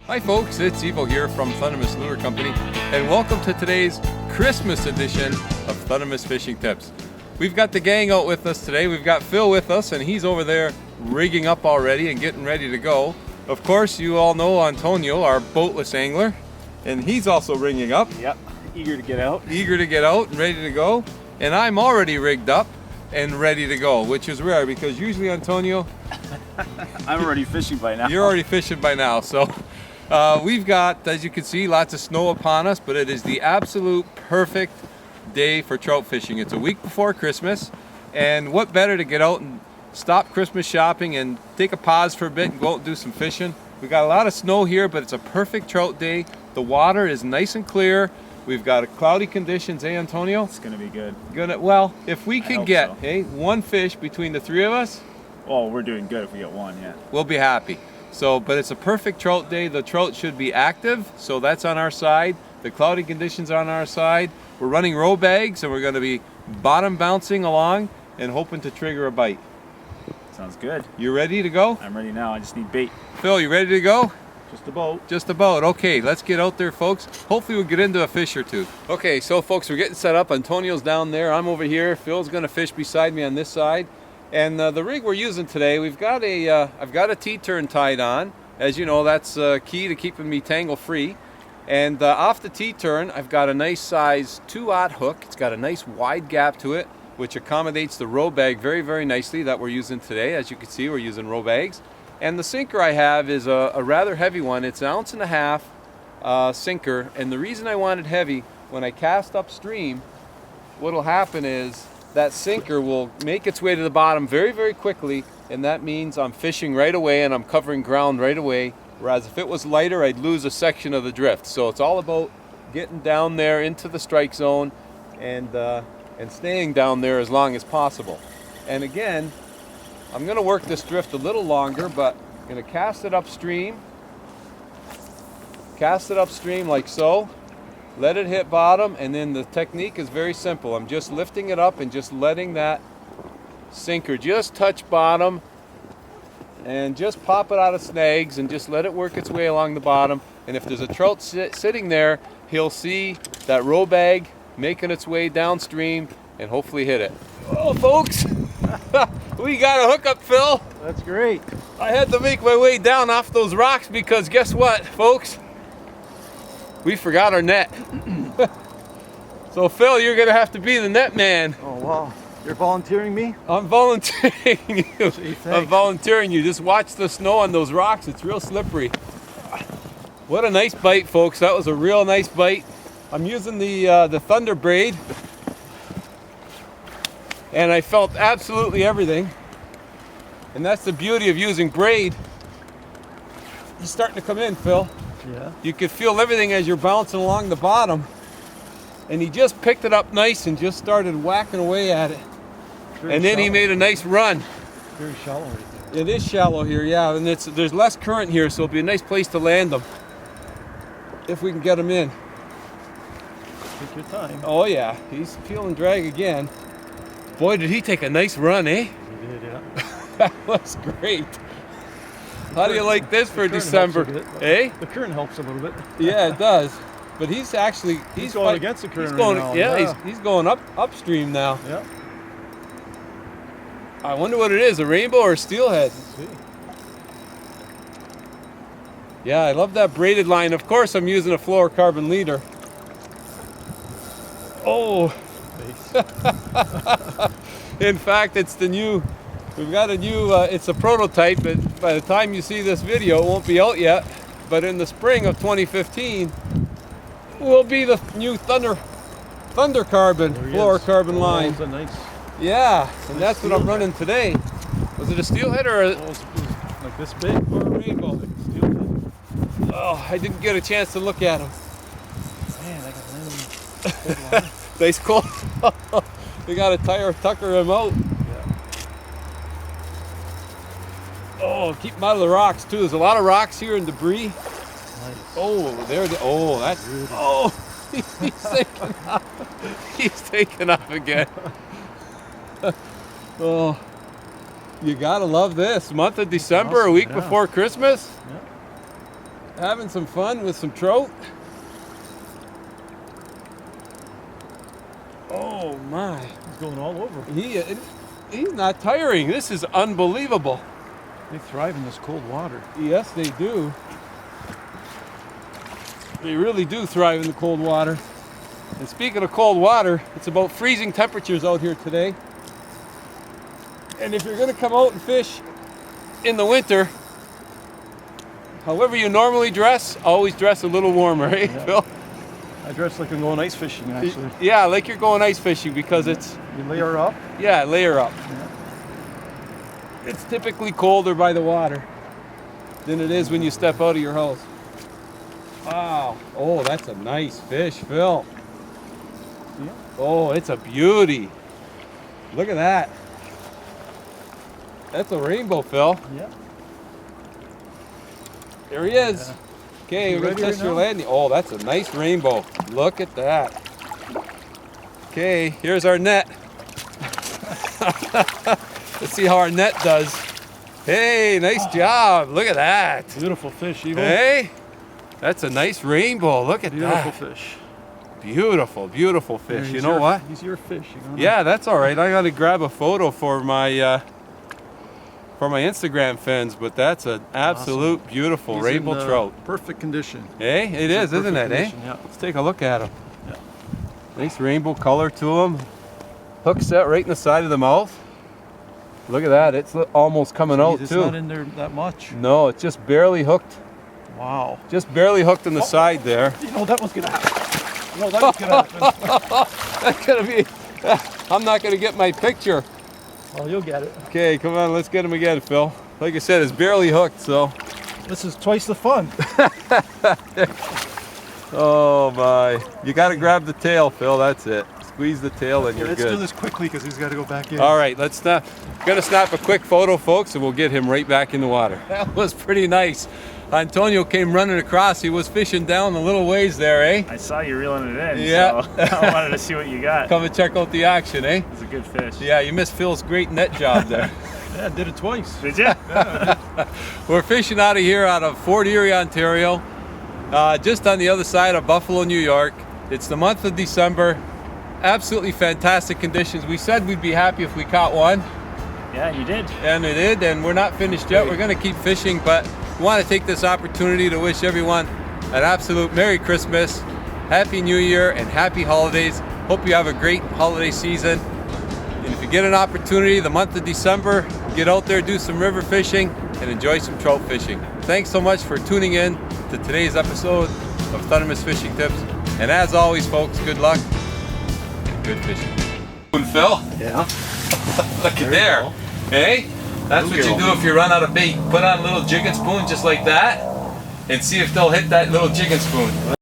Hi folks, it's Evo here from Thundermist Lure Company, and welcome to today's Christmas edition of Thundermist Fishing Tips. We've got the gang out with us today. We've got Phil with us, and he's over there rigging up already and getting ready to go. Of course, you all know Antonio, our boatless angler, and he's also rigging up. Yep, eager to get out. Eager to get out and ready to go. And I'm already rigged up and ready to go, which is rare because usually, Antonio, I'm already fishing by now. You're already fishing by now, so we've got, as you can see, lots of snow upon us, but it is the absolute perfect day for trout fishing. It's a week before Christmas, and what better to get out and stop Christmas shopping and take a pause for a bit and go out and do some fishing. We've got a lot of snow here, but it's a perfect trout day. The water is nice and clear. We've got cloudy conditions, eh, Antonio? It's gonna be good. Well, if we can get, so. hey, one fish between the three of us, Oh, we're doing good if we get one, yeah. we'll be happy. So, but it's a perfect trout day. The trout should be active, so that's on our side. The cloudy conditions are on our side. We're running row bags, and we're going to be bottom bouncing along and hoping to trigger a bite. Sounds good. You ready to go? I'm ready now. I just need bait. Phil, you ready to go? Just a boat. Just about. Okay, let's get out there, folks. Hopefully we'll get into a fish or two. Okay, so folks, we're getting set up. Antonio's down there. I'm over here. Phil's going to fish beside me on this side. And the rig we're using today, I've got a T-turn tied on. As you know, that's key to keeping me tangle-free. And off the T-turn, I've got a nice size 2/0 hook. It's got a nice wide gap to it, which accommodates the row bag very, very nicely that we're using today. As you can see, we're using row bags. And the sinker I have is a rather heavy one. It's 1.5 ounce sinker. And the reason I want it heavy, when I cast upstream, what'll happen is that sinker will make its way to the bottom very, very quickly, and that means I'm fishing right away and I'm covering ground right away, whereas if it was lighter, I'd lose a section of the drift. So it's all about getting down there into the strike zone and staying down there as long as possible. And again, I'm going to work this drift a little longer, but I'm going to cast it upstream like so. Let it hit bottom, and then the technique is very simple. I'm just lifting it up and just letting that sinker just touch bottom and just pop it out of snags and just let it work its way along the bottom. And if there's a trout sitting there, he'll see that row bag making its way downstream and hopefully hit it. Oh, folks, we got a hookup, Phil. That's great. I had to make my way down off those rocks because guess what, folks? We forgot our net. So Phil, you're gonna have to be the net man. Oh, wow. You're volunteering me? I'm volunteering you. Gee, I'm volunteering you. Just watch the snow on those rocks. It's real slippery. What a nice bite, folks. That was a real nice bite. I'm using the Thunder braid, and I felt absolutely everything. And that's the beauty of using braid. He's starting to come in, Phil. Yeah. You could feel everything as you're bouncing along the bottom. And he just picked it up nice and just started whacking away at it. And then he made a nice run. Very shallow right there. It is shallow here, yeah, and there's less current here, so it'll be a nice place to land them. If we can get him in. Take your time. Oh yeah, he's feeling drag again. Boy, did he take a nice run, eh? You did, yeah. That was great. How do you like this for December? Eh? The current helps a little bit. Yeah, it does. But he's actually he's going against the current. He's going, right now. yeah, he's going upstream now. Yeah. I wonder what it is, a rainbow or a steelhead? Let's see. Yeah, I love that braided line. Of course, I'm using a fluorocarbon leader. Oh. In fact, it's the new. We've got a new. It's a prototype, but by the time you see this video, it won't be out yet. But in the spring of 2015, will be the new Thundercarbon fluorocarbon line. That's a nice. Yeah, and that's what I'm running today. Was it a steelhead or It was like this big? or a rainbow? Like a steelhead. Oh, I didn't get a chance to look at him. Man, I got landing. Nice cold. We got to tucker him out. Yeah. Oh, keep him out of the rocks too. There's a lot of rocks here and debris. Nice. Oh, there. Oh, that's. Beauty. Oh, he's taking off. He's taking off again. Oh, you gotta love this month of December, Awesome, a week yeah. before Christmas. Yeah. having some fun with some trout. Oh my. He's going all over. He's not tiring. This is unbelievable. They thrive in this cold water. Yes, they do. They really do thrive in the cold water. And speaking of cold water, it's about freezing temperatures out here today. And if you're going to come out and fish in the winter, however you normally dress, always dress a little warmer, eh, Yeah. Phil? I dress like I'm going ice fishing, actually. Yeah, like you're going ice fishing because it's... You layer up. Yeah, layer up. Yeah. It's typically colder by the water than it is when you step out of your house. Wow. Oh, that's a nice fish, Phil. Yeah. Oh, it's a beauty. Look at that. That's a rainbow, Phil. Yeah. There he is. Yeah. Okay, You we're going ready to test right your now? landing. Oh, that's a nice rainbow. Look at that. Okay, here's our net. Let's see how our net does. Hey, nice job. Look at that. Beautiful fish, Eagle. Hey, that's a nice rainbow. Look at Beautiful that. fish. Beautiful, beautiful fish. Yeah, You know what? He's your fish. You know? Yeah, that's all right. I got to grab a photo for my Instagram fans, but that's an absolute beautiful He's rainbow in, trout. Perfect condition. Hey, it He's in is, isn't it? perfect Eh? condition, yeah. Let's take a look at him. Yeah. Nice rainbow color to him. Hook set right in the side of the mouth. Look at that. It's almost coming out It's too. not in there that much. No, it's just barely hooked. Wow. Just barely hooked in the side there. You know that was gonna happen. You know that was gonna happen. That's gonna be. I'm not gonna get my picture. Well, you'll get it. Okay, come on, let's get him again, Phil. Like I said, it's barely hooked, so. This is twice the fun. Oh my! You got to grab the tail, Phil. That's it. Squeeze the tail, and you're Let's do good. this quickly because he's got to go back in. All right, let's snap. Gonna snap a quick photo, folks, and we'll get him right back in the water. That was pretty nice. Antonio came running across. He was fishing down a little ways there, eh? I saw you reeling it in, Yeah. so I wanted to see what you got. Come and check out the action, eh? It's a good fish. Yeah, you missed Phil's great net job there. Yeah, did it twice. Did you? We're fishing out of here, out of Fort Erie, Ontario, just on the other side of Buffalo, New York. It's the month of December. Absolutely fantastic conditions. We said we'd be happy if we caught one, Yeah, you did. and we did, and we're not finished yet. We're going to keep fishing, but we want to take this opportunity to wish everyone an absolute Merry Christmas, Happy New Year, and Happy Holidays. Hope you have a great holiday season. And if you get an opportunity, the month of December, get out there, do some river fishing, and enjoy some trout fishing. Thanks so much for tuning in to today's episode of Thundermist Fishing Tips. And as always, folks, good luck and good fishing. Phil, Yeah. look at there. Hey, that's what you do if you run out of bait. Put on a little jigging spoon just like that, and see if they'll hit that little jigging spoon.